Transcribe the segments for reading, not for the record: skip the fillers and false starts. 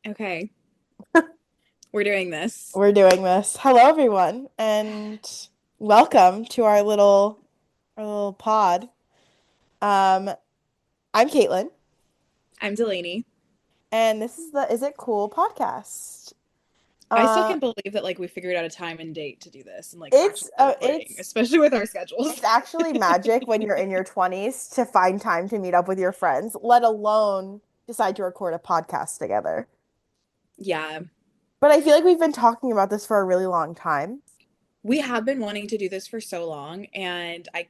Okay, we're doing this. We're doing this. Hello, everyone, and welcome to our little pod. Um, I'm Caitlin, I'm Delaney. and this is the Is It Cool podcast. I still Uh, can't believe that we figured out a time and date to do this and it's actually start recording, it's especially with our it's schedules. actually magic when you're in your 20s to find time to meet up with your friends, let alone decide to record a podcast together. Yeah, But I feel like we've been talking about this for a really long time. we have been wanting to do this for so long, and I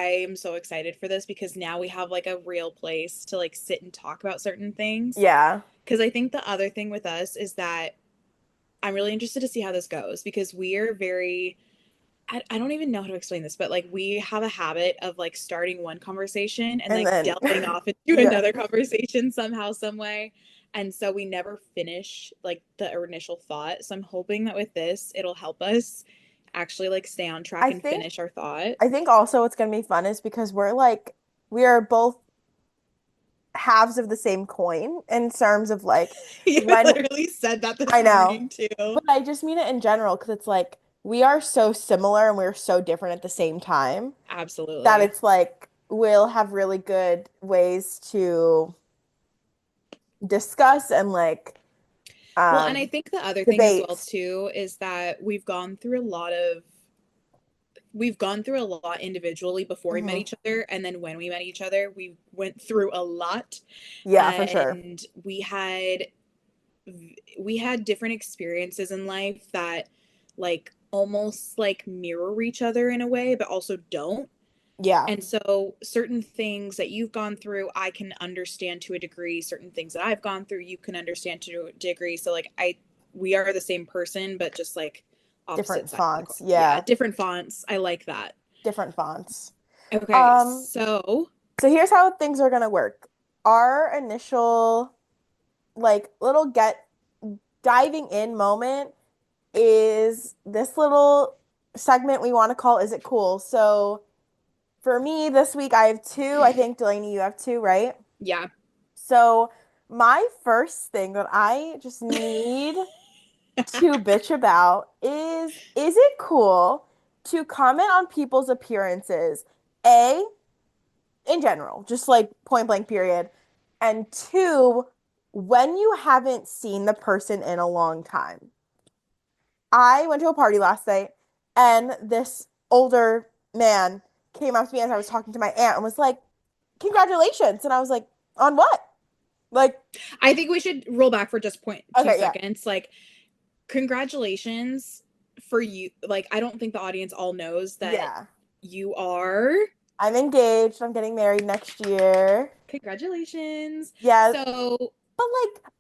am so excited for this because now we have a real place to sit and talk about certain things. Yeah, Because I think the other thing with us is that I'm really interested to see how this goes because we are very I don't even know how to explain this, but we have a habit of starting one conversation and and then delving off into yeah, another conversation somehow, some way. And so we never finish the initial thought. So I'm hoping that with this, it'll help us actually stay on track I and think finish our thought. I think also what's gonna be fun is because we are both halves of the same coin in terms of You when literally said that I this know, morning too. but I just mean it in general because it's like we are so similar and we're so different at the same time that Absolutely. it's like we'll have really good ways to discuss and Well, and I um think the other thing as well debate. too is that we've gone through a lot individually before we met Hmm. each other, and then when we met each other we went through a lot, Yeah, for sure. and we had different experiences in life that almost mirror each other in a way but also don't. Yeah. And so certain things that you've gone through I can understand to a degree, certain things that I've gone through you can understand to a degree, so I we are the same person but just opposite Different sides of the coin. fonts. Yeah, Yeah. different fonts. I like that. Different fonts. Okay, Um, so so here's how things are gonna work. Our initial little get diving in moment is this little segment we want to call Is It Cool? So for me this week I have two. I think Delaney, you have two, right? yeah. So my first thing that I just need to bitch about is it cool to comment on people's appearances? A, in general, just like point blank period. And two, when you haven't seen the person in a long time. I went to a party last night and this older man came up to me as I was talking to my aunt and was like, "Congratulations." And I was like, "On what?" Like, I think we should roll back for just point two okay, yeah. seconds. Congratulations for you. I don't think the audience all knows that Yeah. you are. I'm engaged. I'm getting married next year. Congratulations. Yeah. So, But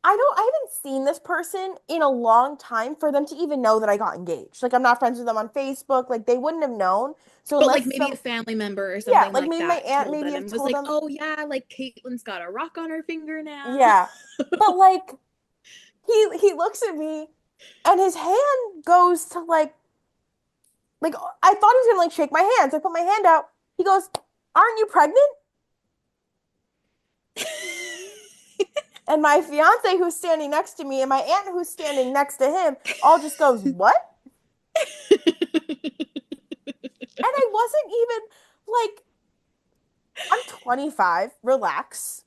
I haven't seen this person in a long time for them to even know that I got engaged. Like I'm not friends with them on Facebook. Like they wouldn't have known. So but unless maybe a some family member or yeah, something like like maybe my that aunt told maybe them have and was told like, them. oh, yeah, Caitlin's got a rock on her finger now. Yeah. But he looks at me and his hand goes to like I thought he was gonna shake my hand. So I put my hand out. He goes, "Aren't you pregnant?" And my fiance who's standing next to me and my aunt who's standing next to him all just goes, "What?" And I wasn't even like, I'm 25. Relax.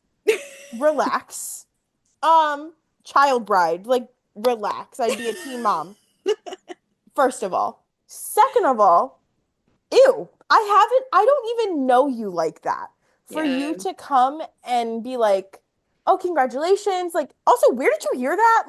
Relax. Um, child bride. Like, relax. I'd be a teen mom, first of all. Second of all, ew. I don't even know you like that. For Yeah. you to come and be like, "Oh, congratulations." Like, also, where did you hear that?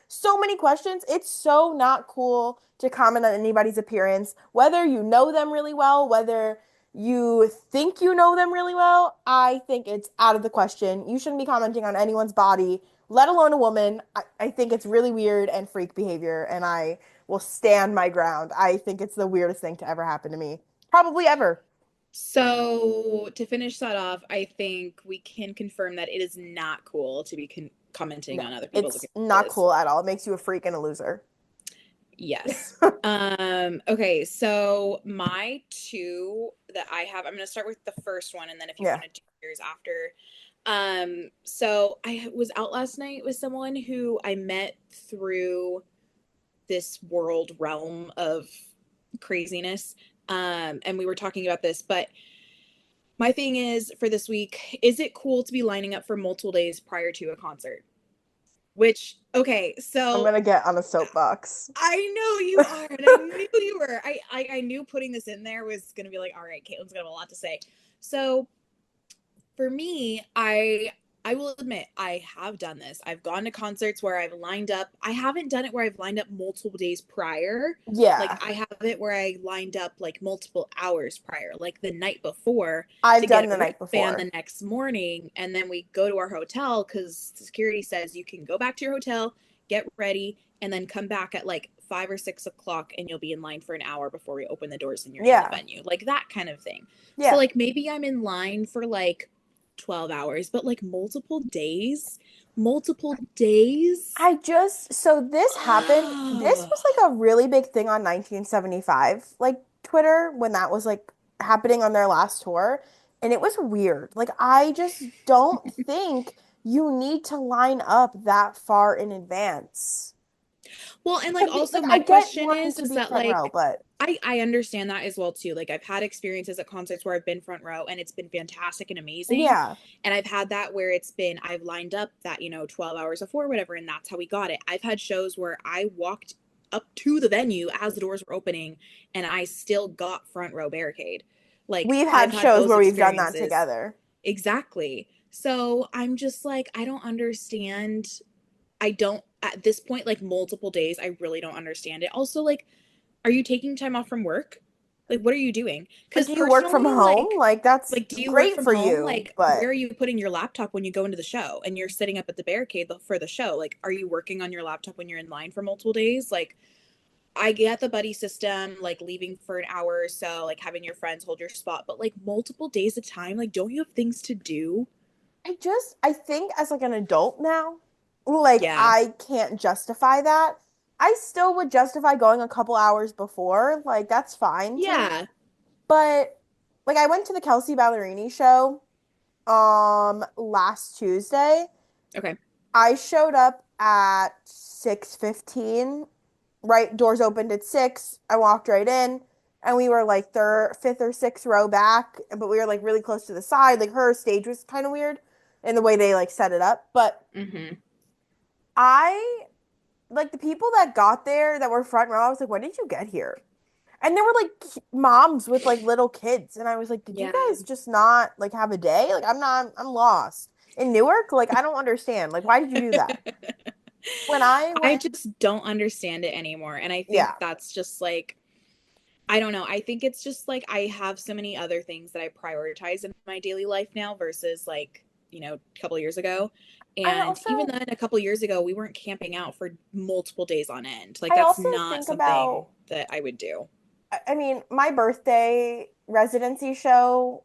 So many questions. It's so not cool to comment on anybody's appearance, whether you know them really well, whether you think you know them really well. I think it's out of the question. You shouldn't be commenting on anyone's body, let alone a woman. I think it's really weird and freak behavior, and I will stand my ground. I think it's the weirdest thing to ever happen to me. Probably ever. So, to finish that off, I think we can confirm that it is not cool to be commenting No, on other people's it's not appearances. cool at all. It makes you a freak and a loser. Yes. Okay, so my two that I have, I'm gonna start with the first one, and then if you Yeah. want to do yours after. So I was out last night with someone who I met through this world realm of craziness. And we were talking about this, but my thing is for this week, is it cool to be lining up for multiple days prior to a concert? Which, okay, I'm so gonna get on a soapbox. I know you are, and I knew you were. I knew putting this in there was gonna be like, all right, Caitlin's gonna have a lot to say. So for me, I will admit I have done this. I've gone to concerts where I've lined up. I haven't done it where I've lined up multiple days prior. Like Yeah, I have it where I lined up like multiple hours prior, like the night before to I've get done a the night wristband the before. next morning, and then we go to our hotel because security says you can go back to your hotel, get ready, and then come back at like 5 or 6 o'clock, and you'll be in line for an hour before we open the doors and you're in the Yeah, venue, like that kind of thing. So yeah. like maybe I'm in line for like 12 hours, but like multiple days, multiple days. So this happened. This Oh, was like a really big thing on 1975, like Twitter, when that was like happening on their last tour. And it was weird. Like, I just don't think you need to line up that far in advance. well, and like Like, also I my get question wanting to is be that front row, like but I understand that as well too. Like I've had experiences at concerts where I've been front row and it's been fantastic and amazing. yeah, And I've had that where it's been I've lined up that, 12 hours before whatever and that's how we got it. I've had shows where I walked up to the venue as the doors were opening and I still got front row barricade. Like we've I've had had shows those where we've done that experiences. together. Exactly. So I'm just like, I don't understand. I don't, at this point, like multiple days, I really don't understand it. Also, like, are you taking time off from work? Like, what are you doing? Like, Because do you work from personally, home? Like, that's like, do you work great from for home? you, Like, where but are you putting your laptop when you go into the show and you're sitting up at the barricade for the show? Like, are you working on your laptop when you're in line for multiple days? Like, I get the buddy system, like leaving for an hour or so, like having your friends hold your spot, but like multiple days at a time, like, don't you have things to do? I think as like an adult now, like Yeah. I can't justify that. I still would justify going a couple hours before, like that's fine to me. Yeah. But like I went to the Kelsey Ballerini show last Tuesday. Okay. I showed up at 6:15. Right, doors opened at 6. I walked right in and we were like third, fifth or sixth row back, but we were like really close to the side. Like her stage was kind of weird in the way they like set it up. But Mm-hmm. I like the people that got there that were front row, I was like, when did you get here? And there were like moms with like little kids. And I was like, did you Yeah. guys just not like have a day? Like I'm lost. In Newark, like I don't understand. Like why did you do that? When I I went, just don't understand it anymore. And I think yeah. that's just like, I don't know. I think it's just like I have so many other things that I prioritize in my daily life now versus like, a couple years ago. I And even also then, a couple years ago, we weren't camping out for multiple days on end. Like, I that's also not think something about that I would do. I mean, my birthday residency show,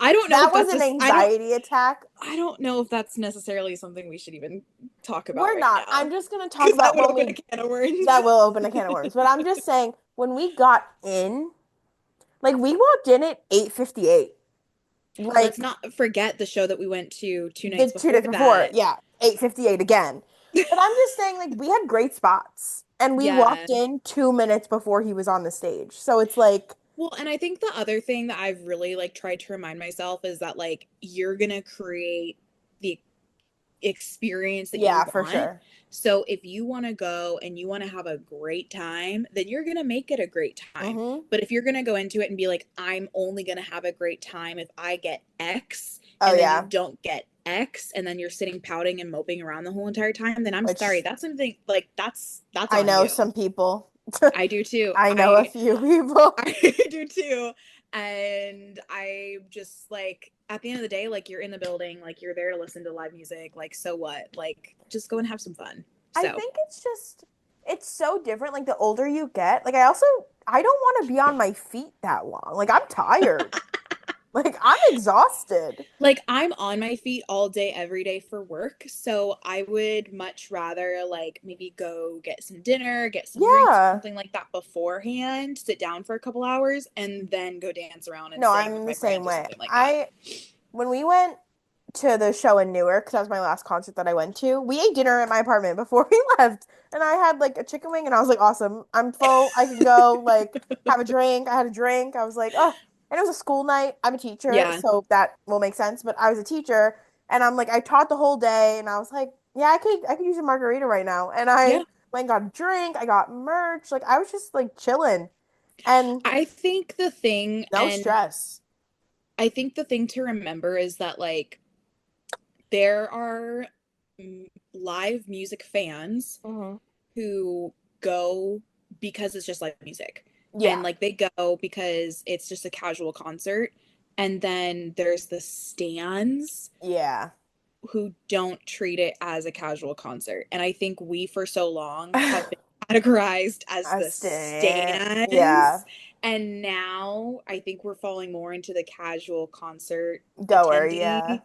I don't know that if was that's an just, I don't, anxiety attack. I don't know if that's necessarily something we should even talk about We're right not. I'm now just gonna talk because that about would when open a we can of worms. that will open a can of worms. But I'm just saying when we got in, like we walked in at 8:58. Let's Like not forget the show that we went to two the nights two before days before, that. yeah, 8:58 again. But I'm just saying, like, we had great spots and we Yeah. walked in 2 minutes before he was on the stage. So it's like, Well, and I think the other thing that I've really like tried to remind myself is that like you're gonna create the experience that you yeah, for want. sure. So if you want to go and you want to have a great time, then you're going to make it a great time. Mm-hmm. But if you're going to go into it and be like, I'm only going to have a great time if I get X, Oh and then you yeah, don't get X, and then you're sitting pouting and moping around the whole entire time, then I'm sorry. which That's something like that's I on know you. some people. I do too. I know a I few people. I do too. And I just like at the end of the day, like you're in the building, like you're there to listen to live music, like so what? Like just go and have some fun. I So think it's so different. Like the older you get, like I don't want to be on my feet that long. Like I'm tired. Like I'm exhausted. like I'm on my feet all day, every day for work. So I would much rather like maybe go get some dinner, get some drinks or Yeah. something like that beforehand, sit down for a couple hours, and then go dance around and No, sing I'm with the my same friends or way. something like that. I when we went to the show in Newark because that was my last concert that I went to. We ate dinner at my apartment before we left, and I had like a chicken wing, and I was like, awesome, I'm full. I can go like have a drink. I had a drink. I was like, oh, and it was a school night. I'm a teacher, Yeah. so that will make sense. But I was a teacher, and I'm like, I taught the whole day, and I was like, yeah, I could use a margarita right now, and I Yeah. went and got a drink. I got merch. Like I was just like chilling and I think the thing, no and stress. I think the thing to remember is that like there are live music fans Hmm. who go because it's just live music. Yeah, And like they go because it's just a casual concert. And then there's the stands yeah. who don't treat it as a casual concert. And I think we for so long have been categorized as I the stand. Yeah. stands. And now I think we're falling more into the casual concert Goer, yeah. attendee.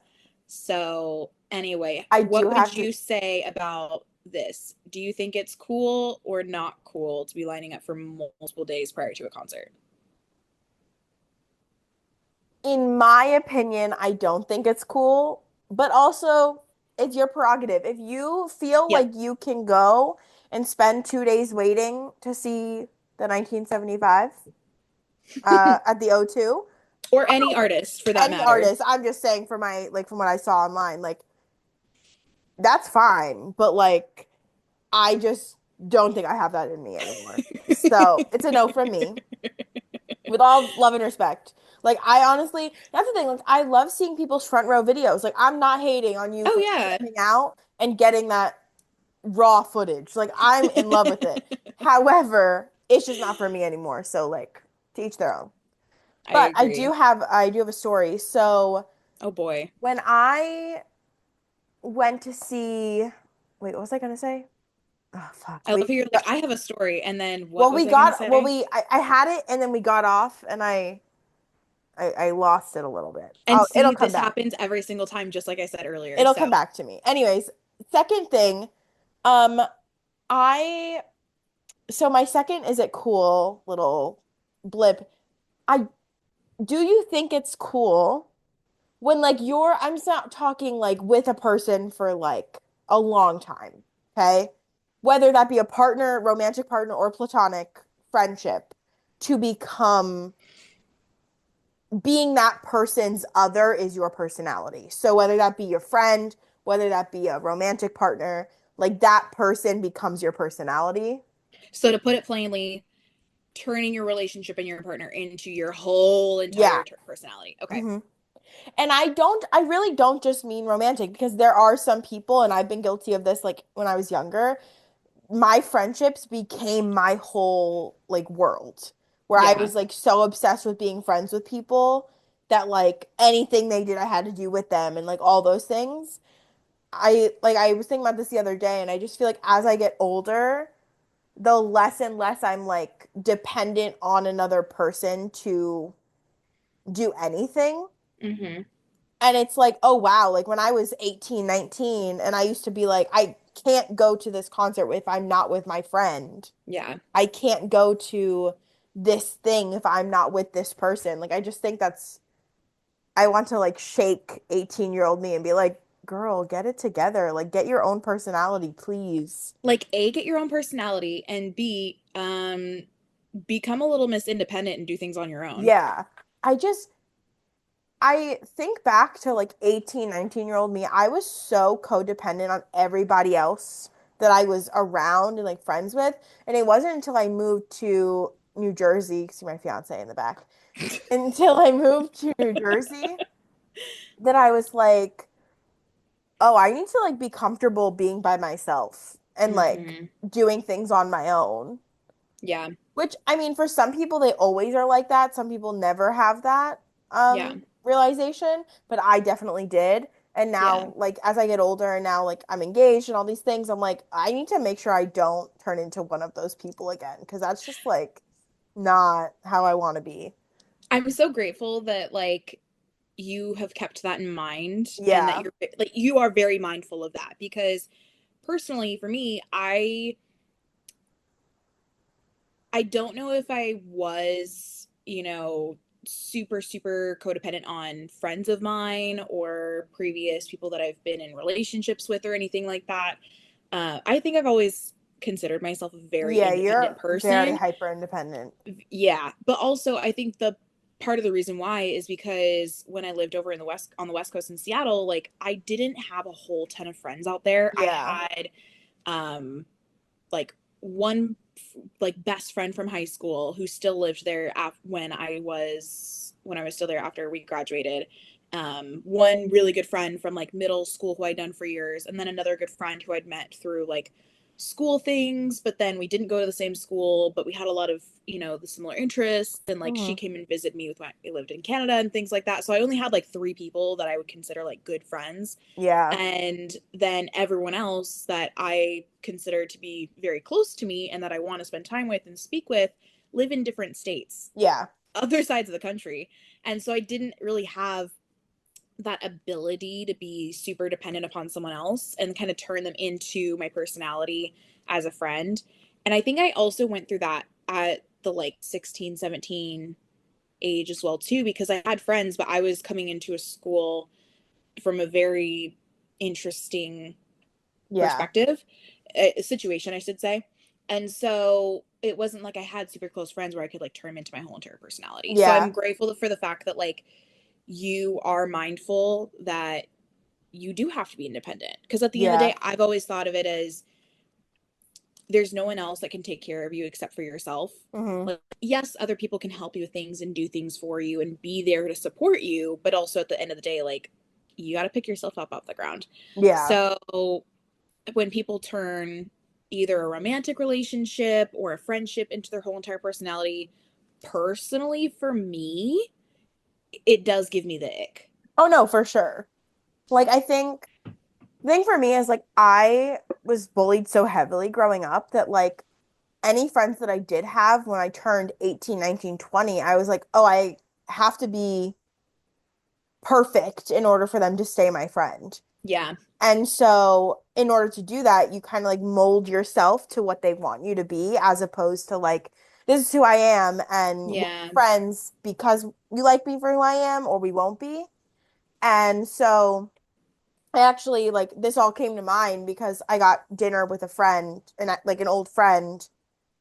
So, anyway, I do what have would to, you say about this? Do you think it's cool or not cool to be lining up for multiple days prior to a concert? in my opinion, I don't think it's cool, but also it's your prerogative. If you feel Yep. like you can go and spend 2 days waiting to see the 1975 at the O2, Or any artist for that any matter. artist, I'm just saying for my, like, from what I saw online, like, that's fine, but like, I just don't think I have that in me anymore. So it's a no from me. With all love and respect. Like I honestly, that's the thing. Like I love seeing people's front row videos. Like I'm not hating on you Oh, for yeah. coming out and getting that raw footage. Like I'm in love with it. However, it's just not for me anymore. So like to each their own. I But agree. I do have a story. So Oh, boy. when I went to see, wait, what was I gonna say? Oh fuck. I love how you're like, I have a story. And then what Well, was we I going to got well say? we I had it and then we got off and I lost it a little bit. And It'll see, come this back. happens every single time, just like I said earlier. It'll come So, back to me. Anyways, second thing, um, I so my second is it cool little blip. I do you think it's cool when like I'm not talking like with a person for like a long time, okay? Whether that be a partner, romantic partner, or platonic friendship, to become being that person's other is your personality. So whether that be your friend, whether that be a romantic partner, like that person becomes your personality. so to put it plainly, turning your relationship and your partner into your whole Yeah. entire personality. Okay. Hmm. And I really don't just mean romantic because there are some people, and I've been guilty of this like when I was younger, my friendships became my whole like world where I Yeah. was like so obsessed with being friends with people that like anything they did I had to do with them and like all those things. I was thinking about this the other day and I just feel like as I get older, the less and less I'm like dependent on another person to do anything. Hmm. And it's like, oh wow, like when I was 18, 19, and I used to be like, I can't go to this concert if I'm not with my friend. Yeah. I can't go to this thing if I'm not with this person. Like I just think I want to like shake 18-year-old me and be like, girl, get it together. Like get your own personality, please. Like A, get your own personality, and B, become a little Miss Independent and do things on your own. Yeah. I just I think back to like 18, 19-year-old me. I was so codependent on everybody else that I was around and like friends with. And it wasn't until I moved to New Jersey, see my fiance in the back, until I moved to New Jersey that I was like, oh, I need to like be comfortable being by myself and like Hmm. doing things on my own. Yeah. Which I mean, for some people they always are like that. Some people never have that Yeah. realization, but I definitely did. And Yeah. now, like as I get older and now like I'm engaged and all these things, I'm like, I need to make sure I don't turn into one of those people again because that's just like not how I want to be. I'm so grateful that like you have kept that in mind and that Yeah. you're like you are very mindful of that because personally for me, I don't know if I was, super, super codependent on friends of mine or previous people that I've been in relationships with or anything like that. I think I've always considered myself a very Yeah, independent you're very person. hyper independent. Yeah, but also I think the part of the reason why is because when I lived over in the west on the West Coast in Seattle, like I didn't have a whole ton of friends out there. I Yeah. had um like one like best friend from high school who still lived there when I was still there after we graduated. One really good friend from like middle school who I'd done for years, and then another good friend who I'd met through like school things, but then we didn't go to the same school, but we had a lot of, the similar interests. And like she Hmm. came and visited me with when I lived in Canada and things like that. So I only had like three people that I would consider like good friends. Yeah. And then everyone else that I consider to be very close to me and that I want to spend time with and speak with live in different states, Yeah. other sides of the country. And so I didn't really have that ability to be super dependent upon someone else and kind of turn them into my personality as a friend. And I think I also went through that at the like 16, 17 age as well too, because I had friends, but I was coming into a school from a very interesting Yeah. perspective, situation, I should say. And so it wasn't like I had super close friends where I could like turn them into my whole entire personality. So I'm Yeah. grateful for the fact that like you are mindful that you do have to be independent. Because at the end of the Yeah. day, I've always thought of it as there's no one else that can take care of you except for yourself. Hmm. Like, yes, other people can help you with things and do things for you and be there to support you, but also at the end of the day, like you got to pick yourself up off the ground. Yeah. So when people turn either a romantic relationship or a friendship into their whole entire personality, personally for me, it does give me the ick. Oh no, for sure. Like I think thing for me is like I was bullied so heavily growing up that like any friends that I did have when I turned 18, 19, 20, I was like, "Oh, I have to be perfect in order for them to stay my friend." Yeah. And so, in order to do that, you kind of like mold yourself to what they want you to be, as opposed to like, this is who I am, and we're Yeah. friends because you like me for who I am, or we won't be. And so, I actually like this all came to mind because I got dinner with a friend and like an old friend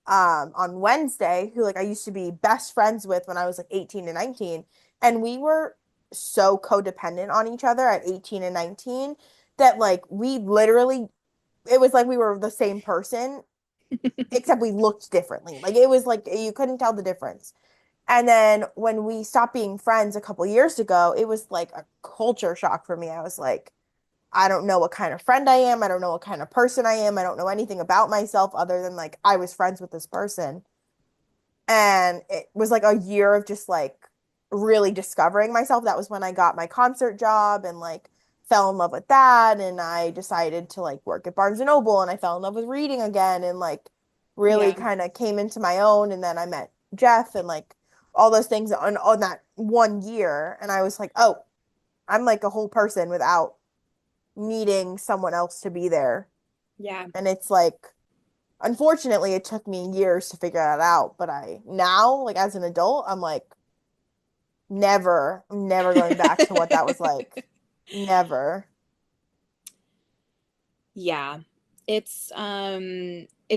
on Wednesday who like I used to be best friends with when I was like 18 and 19, and we were so codependent on each other at 18 and 19 that like we literally it was like we were the same person except we looked differently. Like it was like you couldn't tell the difference. And then when we stopped being friends a couple years ago, it was like a culture shock for me. I was like, I don't know what kind of friend I am. I don't know what kind of person I am. I don't know anything about myself other than like I was friends with this person. And it was like a year of just like really discovering myself. That was when I got my concert job and like fell in love with that. And I decided to like work at Barnes and Noble and I fell in love with reading again and like really Yeah. kind of came into my own. And then I met Jeff and like all those things on that 1 year. And I was like, oh, I'm like a whole person without needing someone else to be there. Yeah. And it's like, unfortunately, it took me years to figure that out. But I now, like as an adult, I'm like, I'm never going back to what that was like. Never. Yeah. It's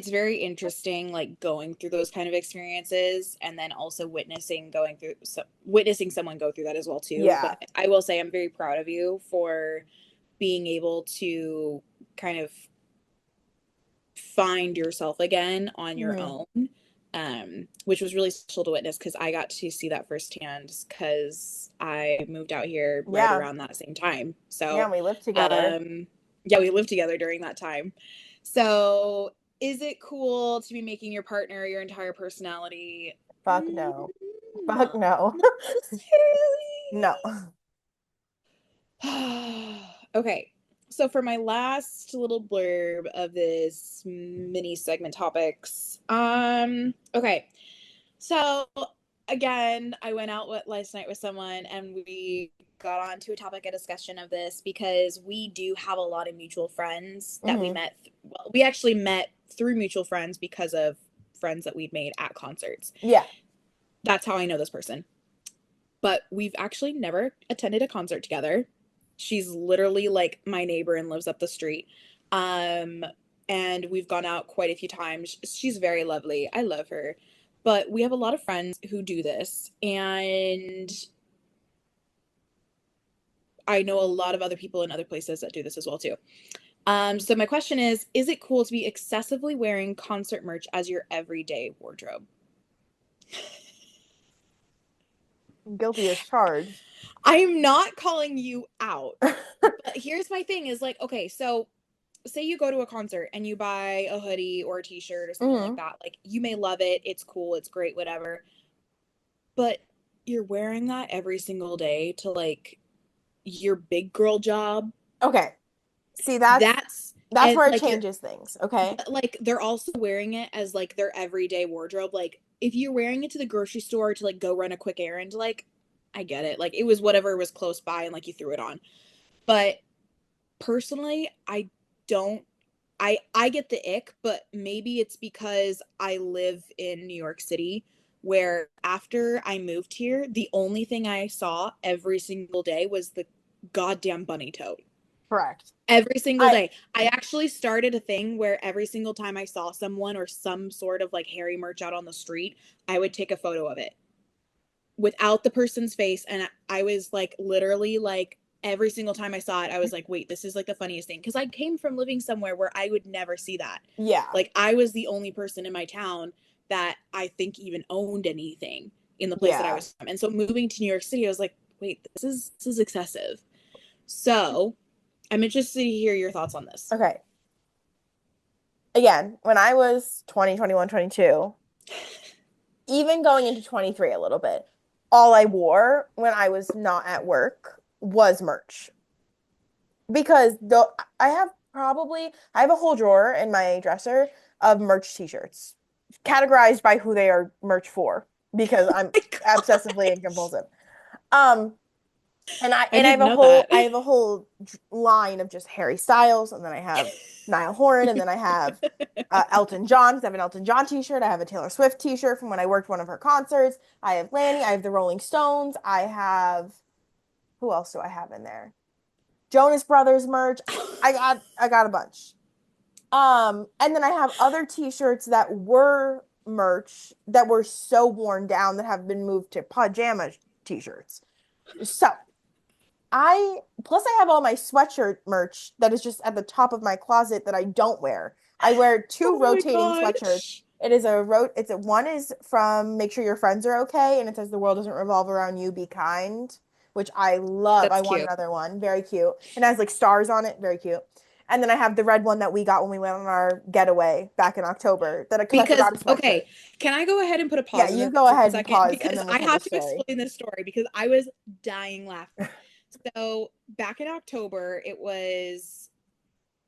very interesting like going through those kind of experiences and then also witnessing someone go through that as well too. Yeah. But I will say I'm very proud of you for being able to kind of find yourself again on your Hmm. own. Which was really special to witness because I got to see that firsthand because I moved out here right Yeah. around that same time. Yeah. So, We lived together. um, yeah, we lived together during that time. So, is it cool to be making your partner your entire personality? Fuck no. Fuck Not no. No. necessarily. Okay. So for my last little blurb of this mini segment topics, okay. So again, I went out last night with someone and we got on to a topic of discussion of this because we do have a lot of mutual friends that we Hmm. met. Well, we actually met through mutual friends because of friends that we'd made at concerts. Yeah. That's how I know this person. but we've actually never attended a concert together. She's literally like my neighbor and lives up the street. Um, and we've gone out quite a few times. She's very lovely. I love her. But we have a lot of friends who do this, and I know a lot of other people in other places that do this as well too. So my question is it cool to be excessively wearing concert merch as your everyday wardrobe? Guilty as charged. I'm not calling you out, but here's my thing is like, okay, so say you go to a concert and you buy a hoodie or a t-shirt or something like Hmm. that. Like you may love it, it's cool, it's great, whatever. But you're wearing that every single day to like your big girl job. Okay. See, That's that's and where it like you're changes things, okay? but like they're also wearing it as like their everyday wardrobe. Like if you're wearing it to the grocery store to like go run a quick errand, like I get it. Like it was whatever was close by and like you threw it on. But personally, don't I get the ick, but maybe it's because I live in New York City where after I moved here, the only thing I saw every single day was the goddamn bunny tote. Correct. Every single I day. I actually started a thing where every single time I saw someone or some sort of like Harry merch out on the street, I would take a photo of it without the person's face. And I was like, literally, like, every single time I saw it, I was like, wait, this is like the funniest thing. Cause I came from living somewhere where I would never see that. Yeah. Like, I was the only person in my town that I think even owned anything in the place that I Yeah. was from. And so moving to New York City, I was like, wait, this is excessive. So I'm interested to hear your thoughts on this. Okay. Again, when I was 20, 21, 22, even going into 23 a little bit, all I wore when I was not at work was merch. Because though I have a whole drawer in my dresser of merch t-shirts, categorized by who they are merch for, because I'm My obsessively and gosh. compulsive. Um, I and didn't know that. I have a whole line of just Harry Styles, and then I have Niall Horan, and then I have Elton John, 'cause I have an Elton John t-shirt. I have a Taylor Swift t-shirt from when I worked one of her concerts. I have Lanny. I have the Rolling Stones. I have who else do I have in there? Jonas Brothers merch. I got a bunch. And then I have other t-shirts that were merch that were so worn down that have been moved to pajama t-shirts. So I plus I have all my sweatshirt merch that is just at the top of my closet that I don't wear. I wear two Oh my rotating sweatshirts. gosh. One is from Make Sure Your Friends Are Okay, and it says the world doesn't revolve around you, be kind, which I love. I That's want cute. another one. Very cute. And it has like stars on it, very cute. And then I have the red one that we got when we went on our getaway back in October that because I Because, forgot a sweatshirt. okay, can I go ahead and put a Yeah, pause in you this go for a ahead and second? pause and Because then we'll I tell the have to story. explain this story because I was dying laughing. So back in October, okay,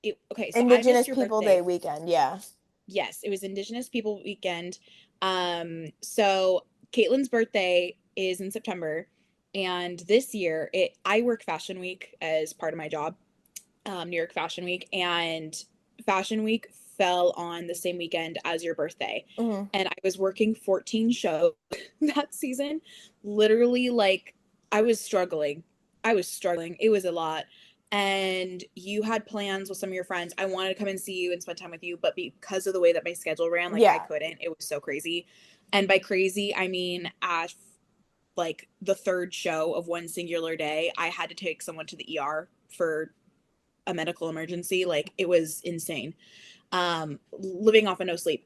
so I missed Indigenous your People Day birthday. weekend, yeah. Yes, it was Indigenous People Weekend. So Caitlin's birthday is in September, and this year I work Fashion Week as part of my job, New York Fashion Week, and Fashion Week fell on the same weekend as your birthday. Hmm. And I was working 14 shows that season. Literally, like, I was struggling. I was struggling. It was a lot. And you had plans with some of your friends. I wanted to come and see you and spend time with you, but because of the way that my schedule ran, like, I Yeah. couldn't. It was so crazy. And by crazy, I mean at like the third show of one singular day, I had to take someone to the ER for a medical emergency. Like it was insane. Living off of no sleep.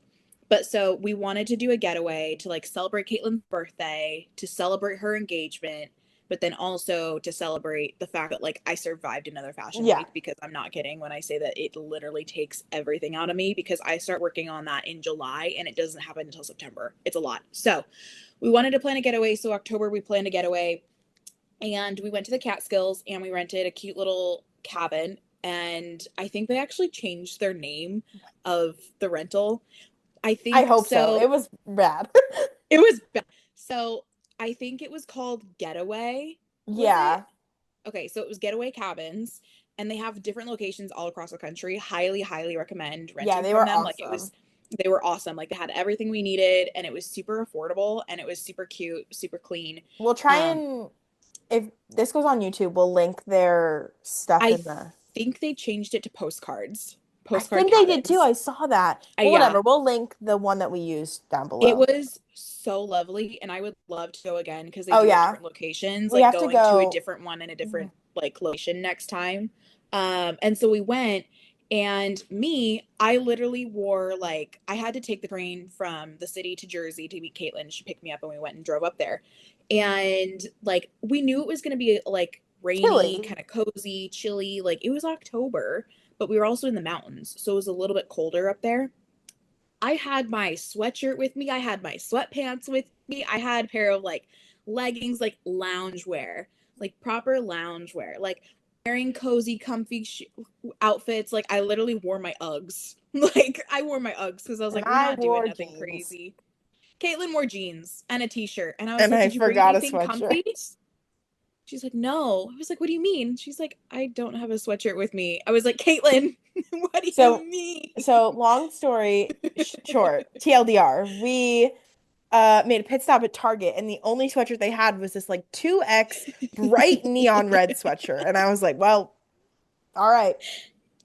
But so we wanted to do a getaway to like celebrate Caitlin's birthday, to celebrate her engagement, but then also to celebrate the fact that like I survived another fashion Yeah. week because I'm not kidding when I say that it literally takes everything out of me because I start working on that in July and it doesn't happen until September. It's a lot. So we wanted to plan a getaway. So October we planned a getaway and we went to the Catskills and we rented a cute little cabin. And I think they actually changed their name of the rental. I I think hope so. so. It was rad. It was bad. So I think it was called Getaway. Was it? Yeah. Okay, so it was Getaway Cabins, and they have different locations all across the country. Highly, highly recommend Yeah, renting they from were them. Like it was awesome. They were awesome. Like they had everything we needed and it was super affordable and it was super cute, super clean. We'll try Um, and if this goes on YouTube, we'll link their stuff I in the. think they changed it to postcards, I postcard think they did too. cabins. I saw that. But Yeah, whatever, we'll link the one that we used down it below. was so lovely and I would love to go again because they Oh do have yeah. different locations, We like have to going to a go. different one in a Mhm. different like location next time. And so we went and I literally wore like I had to take the train from the city to Jersey to meet Caitlin. She picked me up and we went and drove up there. And like we knew it was gonna be like rainy, Chili. kind of cozy, chilly. Like it was October, but we were also in the mountains, so it was a little bit colder up there. I had my sweatshirt with me. I had my sweatpants with me. I had a pair of like leggings, like loungewear, like proper loungewear, like wearing cozy, comfy outfits. Like I literally wore my Uggs. Like I wore my Uggs because I was And like, we're I not doing wore nothing jeans. crazy. Caitlin wore jeans and a t-shirt. And I was And like, I did you bring forgot a anything comfy? sweatshirt. She's like, no. I was like, what do you mean? She's like, I don't have a sweatshirt with me. I was like, Caitlin, what do you So, mean? long story short, TLDR, we made a pit stop at Target and the only sweatshirt they had was this like 2X bright neon red sweatshirt. And I was like, well, all right.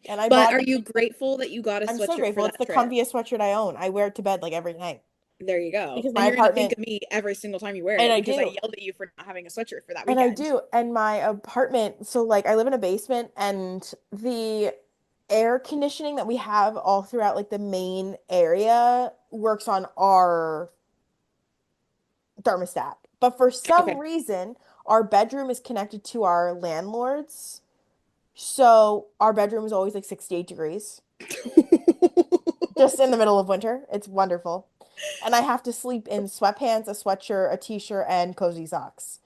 And I But bought are it. you grateful that you got a I'm so sweatshirt for grateful. It's that the trip? comfiest sweatshirt I own. I wear it to bed like every night There you go. because And my you're gonna think apartment, of me every single time you wear and it I because I do. yelled at you for not having a sweatshirt for that And I weekend. do. And my apartment, so like I live in a basement and the air conditioning that we have all throughout like the main area works on our thermostat. But for some Okay. reason, our bedroom is connected to our landlord's. So our bedroom is always like 68 degrees, just in the middle of winter. It's wonderful. And I have to sleep in sweatpants, a sweatshirt, a t-shirt, and cozy socks.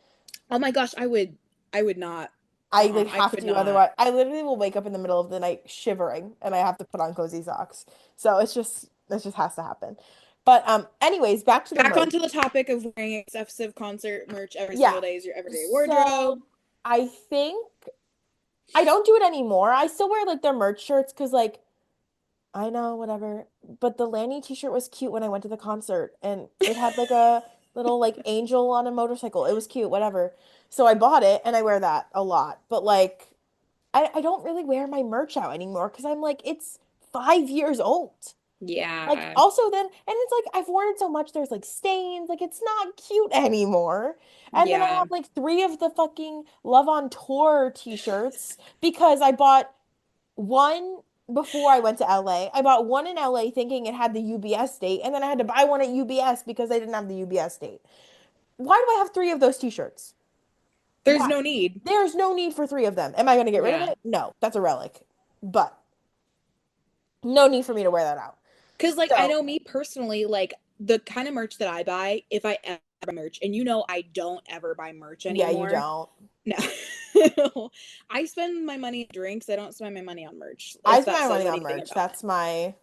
Oh my gosh, I would not. I like I have could to, not. otherwise I literally will wake up in the middle of the night shivering and I have to put on cozy socks. So it just has to happen. But anyways, back to the Back merch. onto the topic of wearing excessive concert merch every single Yeah. day is your everyday So wardrobe. I think I don't do it anymore. I still wear like their merch shirts because like I know, whatever. But the Lanny t-shirt was cute when I went to the concert and it had like a little like angel on a motorcycle. It was cute, whatever. So I bought it and I wear that a lot. But like I don't really wear my merch out anymore because I'm like, it's 5 years old. Like Yeah. also then and it's like I've worn it so much there's like stains, like it's not cute anymore. And then I Yeah. have like three of the fucking Love on Tour t-shirts because I bought one before I went to LA. I bought one in LA thinking it had the UBS date, and then I had to buy one at UBS because they didn't have the UBS date. Why do I have three of those t-shirts? There's Why? no need. There's no need for three of them. Am I going to get rid of Yeah. it? No, that's a relic. But no need for me to wear that out. Cause like I So, know me personally, like the kind of merch that I buy, if I ever buy merch, and you know I don't ever buy merch yeah, you anymore. don't. No. I spend my money on drinks. I don't spend my money on merch, I if spend that my says money on anything merch. about That's my,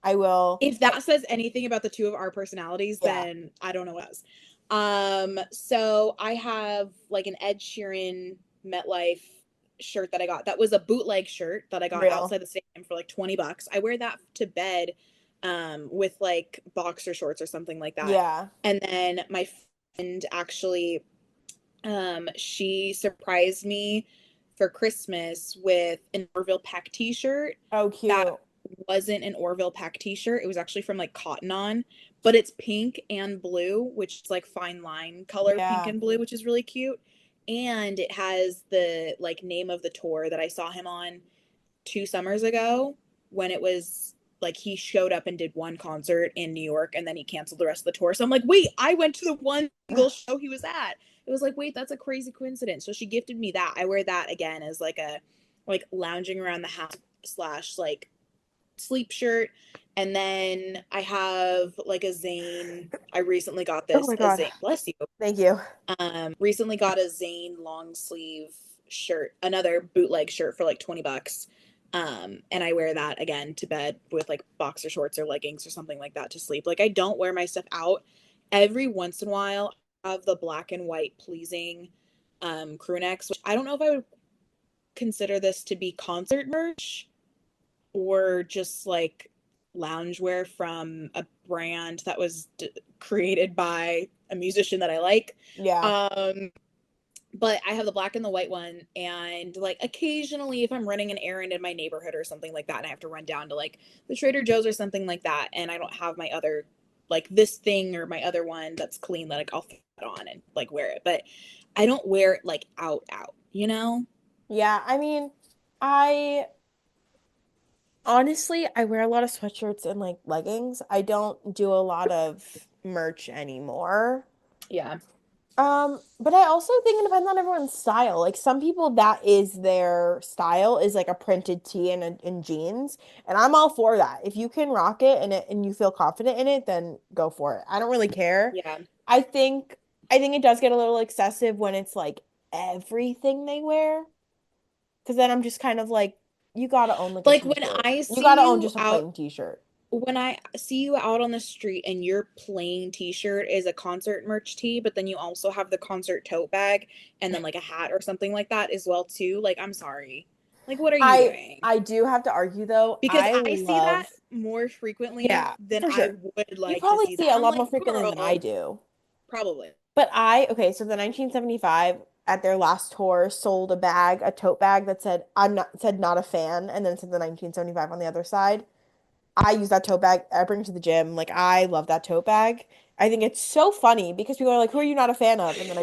I will, if that says anything about the two of our personalities, yeah. then I don't know what else. So I have like an Ed Sheeran MetLife shirt that I got. That was a bootleg shirt that I got Real. outside the stadium for like $20. I wear that to bed with like boxer shorts or something like that. Yeah. And then my friend actually she surprised me for Christmas with an Orville Peck t-shirt Oh, that cute. wasn't an Orville Peck t-shirt. It was actually from like Cotton On, but it's pink and blue, which is like fine line color pink Yeah. and blue, which is really cute. And it has the like name of the tour that I saw him on 2 summers ago when it was like he showed up and did one concert in New York and then he canceled the rest of the tour. So I'm like, wait, I went to the one single show he was at. It was like, wait, that's a crazy coincidence. So she gifted me that. I wear that again as like a like lounging around the house slash like sleep shirt. And then I have like a Zane. I recently got Oh this my a God. Zane. Bless you. Thank you. Recently got a Zane long sleeve shirt, another bootleg shirt for like $20. And I wear that again to bed with like boxer shorts or leggings or something like that to sleep. Like I don't wear my stuff out. Every once in a while, I have the black and white pleasing crew necks, which I don't know if I would consider this to be concert merch or just like loungewear from a brand that was created by a musician that I like. Yeah. Um, but I have the black and the white one, and like occasionally if I'm running an errand in my neighborhood or something like that and I have to run down to like the Trader Joe's or something like that and I don't have my other like this thing or my other one that's clean that like I'll throw it on and like wear it. But I don't wear it like out, you know? Yeah, I mean, I honestly, I wear a lot of sweatshirts and like leggings. I don't do a lot of merch anymore. Yeah. But I also think it depends on everyone's style. Like some people that is their style is like a printed tee and jeans, and I'm all for that. If you can rock it and you feel confident in it, then go for it. I don't really care. Yeah. I think I think it does get a little excessive when it's like everything they wear, because then I'm just kind of like, you gotta own like a Like when t-shirt. I You see gotta own you just a out plain t-shirt. when I see you out on the street and your plain t-shirt is a concert merch tee, but then you also have the concert tote bag and then like a hat or something like that as well too, like I'm sorry. Like what are you I doing? I do have to argue though. Because I I see that love, more frequently yeah, than for I sure. would You like to probably see see that. it a I'm lot more like, frequently than I girl, do. probably. But okay, so the 1975 at their last tour sold a bag, a tote bag that said not a fan, and then it said the 1975 on the other side. I use that tote bag. I bring it to the gym. Like I love that tote bag. I think it's so funny because people are like, "Who are you not a fan of?" And then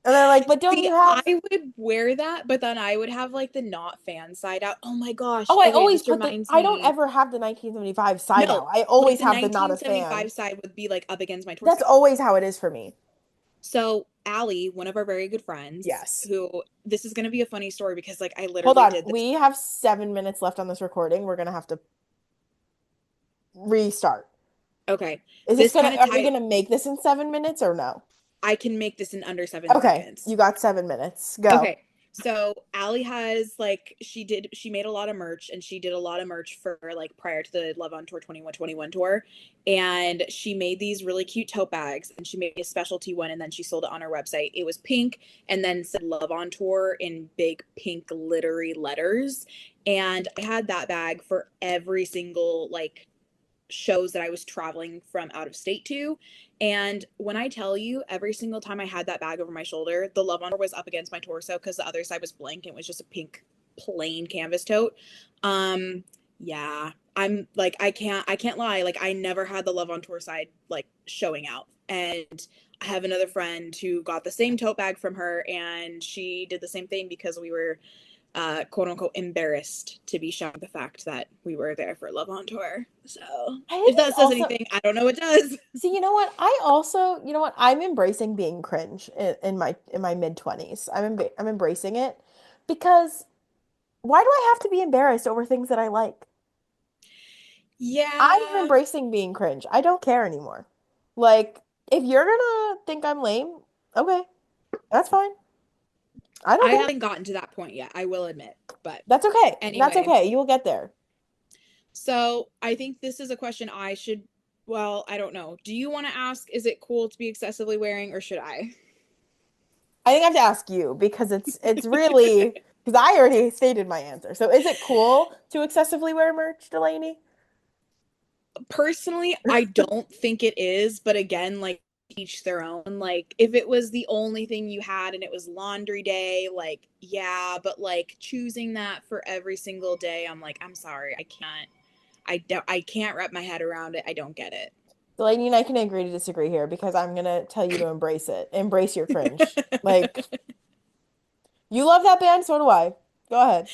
and they're like, "But don't See, you have?" I would wear that, but then I would have like the not fan side out. Oh my gosh. Oh, I Okay, always this put the. reminds I don't me. ever have the 1975 side No, out. I like always the have the not a fan. 1975 side would be like up against my That's torso. always how it is for me. So Allie, one of our very good friends, Yes. who this is gonna be a funny story because like I Hold literally on. did this. We have 7 minutes left on this recording. We're gonna have to restart. Okay, Is this this gonna, kind of are we tie. gonna make this in 7 minutes or no? I can make this in under seven Okay, seconds. you got 7 minutes. Go. Okay. So Allie has like she made a lot of merch and she did a lot of merch for like prior to the Love on Tour 2121 tour. And she made these really cute tote bags and she made a specialty one and then she sold it on her website. It was pink and then said Love on Tour in big pink glittery letters. And I had that bag for every single like shows that I was traveling from out of state to. And when I tell you, every single time I had that bag over my shoulder, the Love on was up against my torso because the other side was blank and it was just a pink plain canvas tote. Um, yeah, I'm like I can't lie. Like I never had the Love on Tour side like showing out. And I have another friend who got the same tote bag from her and she did the same thing because we were quote unquote embarrassed to be shown the fact that we were there for Love on Tour. So I if think it's that says also, anything, I don't know what does. see, you know what? I also, you know what? I'm embracing being cringe in my mid 20s. I'm embracing it because why do I have to be embarrassed over things that I like? I'm Yeah, embracing being cringe. I don't care anymore. Like, if you're gonna think I'm lame, okay, that's fine. I don't I care. haven't gotten to that point yet, I will admit. But That's okay. That's anyway, okay. You will get there. so I think this is a question I should, well, I don't know. Do you want to ask, is it cool to be excessively wearing or should I? I think I have to ask you because it's really, because I already stated my answer. So is it cool to excessively wear merch, Delaney? Personally, I don't think it is, but again, like each their own. Like if it was the only thing you had and it was laundry day, like yeah, but like choosing that for every single day, I'm like, I'm sorry, I can't wrap my head around it. I don't get Delaney and I can agree to disagree here because I'm gonna tell you to embrace it. Embrace your cringe. Like, it. you love that band, so do I. Go ahead.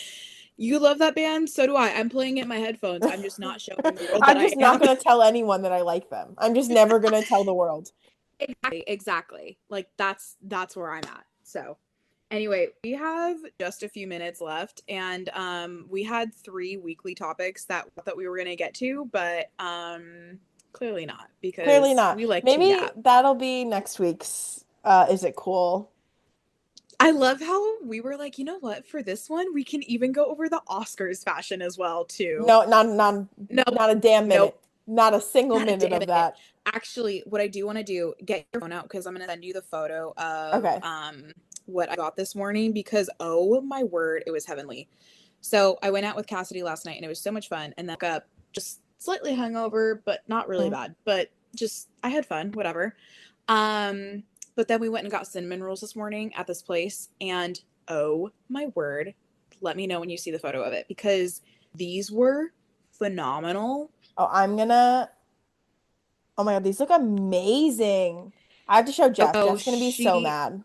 You love that band? So do I. I'm playing it in my headphones. I'm just not showing the world that I'm I just not am. gonna tell anyone that I like them. I'm just never gonna tell the world. Exactly. Like that's where I'm at. So anyway, we have just a few minutes left and we had three weekly topics that we were gonna get to, but clearly not Clearly because not. we like to Maybe yap. that'll be next week's Is It Cool? I love how we were like, you know what, for this one, we can even go over the Oscars fashion as well, too. No, not Nope, not a damn nope, minute. Not a single not a minute damn of it. that. Actually, what I do want to do, get your phone out because I'm gonna send you the photo of Okay. what I got this morning because oh my word, it was heavenly. So I went out with Cassidy last night and it was so much fun. And then woke up just slightly hungover, but not really Mhm. bad. But just I had fun, whatever. Um, but then we went and got cinnamon rolls this morning at this place, and oh my word, let me know when you see the photo of it because these were phenomenal. Oh, oh my God, these look amazing. I have to show Jeff. Oh, Jeff's gonna be so mad.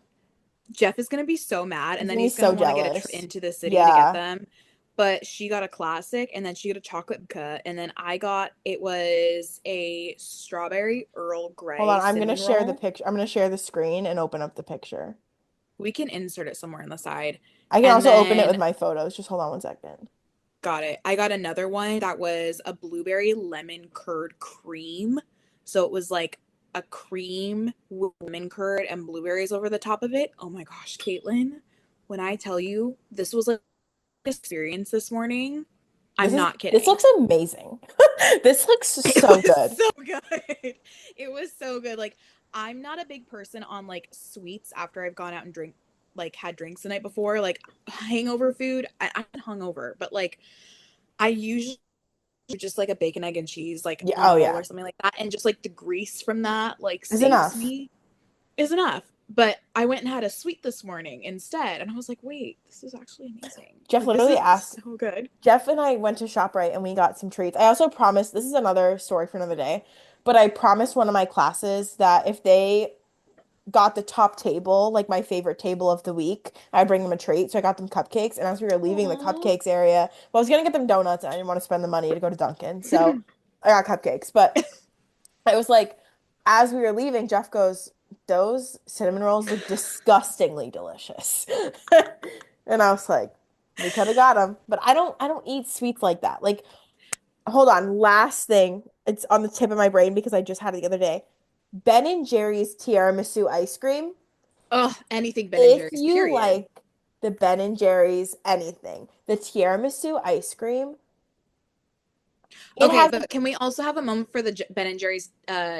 Jeff is gonna be so mad, and He's then gonna be he's gonna so want to get a trip jealous. into the city to get Yeah. them. But she got a classic, and then she got a chocolate cut, and then I got it was a strawberry Earl Hold Grey on, I'm gonna cinnamon share the roll. picture. I'm gonna share the screen and open up the picture. We can insert it somewhere on the side. I can And also open it with then my photos. Just hold on 1 second. got it. I got another one that was a blueberry lemon curd cream. So it was like a cream with lemon curd and blueberries over the top of it. Oh my gosh, Caitlin, when I tell you this was like an experience this morning, I'm not This kidding. looks amazing. This looks It so was good. so good. It was so good. Like, I'm not a big person on like sweets after I've gone out and like had drinks the night before. Like, hangover food, I'm hungover, but like, I usually just like a bacon, egg, and cheese, like Yeah, oh roll yeah. or something like that. And just like the grease from that, like, Is saves enough. me, is enough. But I went and had a sweet this morning instead. And I was like, wait, this is actually amazing. Jeff Like, this literally is asked so good. Jeff and I went to ShopRite and we got some treats. I also promised, this is another story for another day, but I promised one of my classes that if they got the top table, like my favorite table of the week, I'd bring them a treat. So I got them cupcakes. And as we were leaving the Aww. cupcakes area, well, I was gonna get them donuts and I didn't want to spend the money to go to Dunkin'. So I got cupcakes. But it was like, as we were leaving, Jeff goes, those cinnamon rolls look disgustingly delicious. And I was like, we could have got them, but I don't eat sweets like that. Like, hold on, last thing, it's on the tip of my brain because I just had it the other day. Ben and Jerry's tiramisu ice cream. Oh, anything Ben and If Jerry's, you period. like the Ben and Jerry's anything, the tiramisu ice cream, it Okay, has but can we also have a moment for the Ben and Jerry's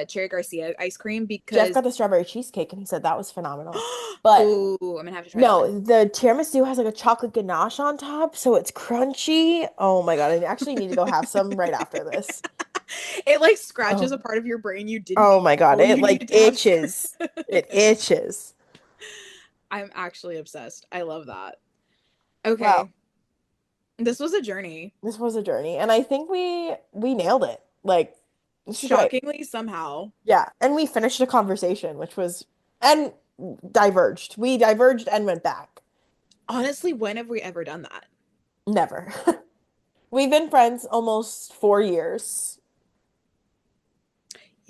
Cherry Garcia ice cream Jeff because got the strawberry cheesecake and he said that was phenomenal. But oh, I'm gonna have to try that one. no, the tiramisu has like a chocolate ganache on top, so it's crunchy. Oh my God, I actually need to go have some right after this. It like scratches a Oh, part of your brain you didn't oh my God, know it you like needed to have. itches. It itches. I'm actually obsessed. I love that. Well, Okay, this was a journey. this was a journey, and I think we nailed it. Like, this is great. Shockingly, somehow. Yeah, and we finished a conversation, which was and diverged. We diverged and went back. Honestly, when have we ever done that? Never. We've been friends almost 4 years.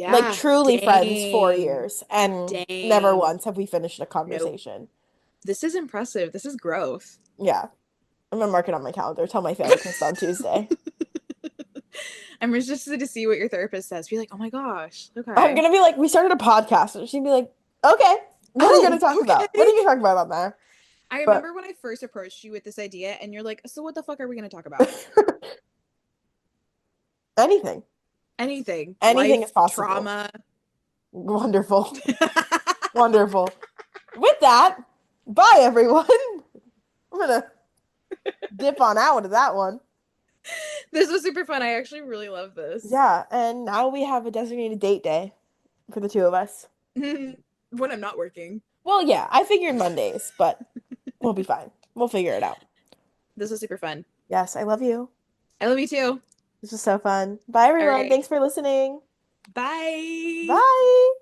Like Yeah, truly friends four dang. years, and never Dang. once have we finished a Nope. conversation. This is impressive. This is growth. Yeah, I'm gonna mark it on my calendar. Tell my therapist on Tuesday. I'm interested to see what your therapist says. Be like, oh my gosh, I'm okay. gonna be like, we started a podcast, and she'd be like, okay, what are you gonna Oh, talk about? What are okay. you gonna talk about on there? I But remember when I first approached you with this idea, and you're like, so what the fuck are we going to talk about? anything, Anything. anything is Life, possible. trauma. Wonderful, wonderful. With that, bye everyone. I'm gonna dip on out of that one. This was super fun. I actually really love this. Yeah, and now we have a designated date day for the two of us. When I'm not working. Well, yeah, I figured Mondays, but we'll be fine. We'll figure it out. This was super fun. Yes, I love you. I love you too. This was so fun. Bye, All everyone. right. Thanks for listening. Bye. Bye.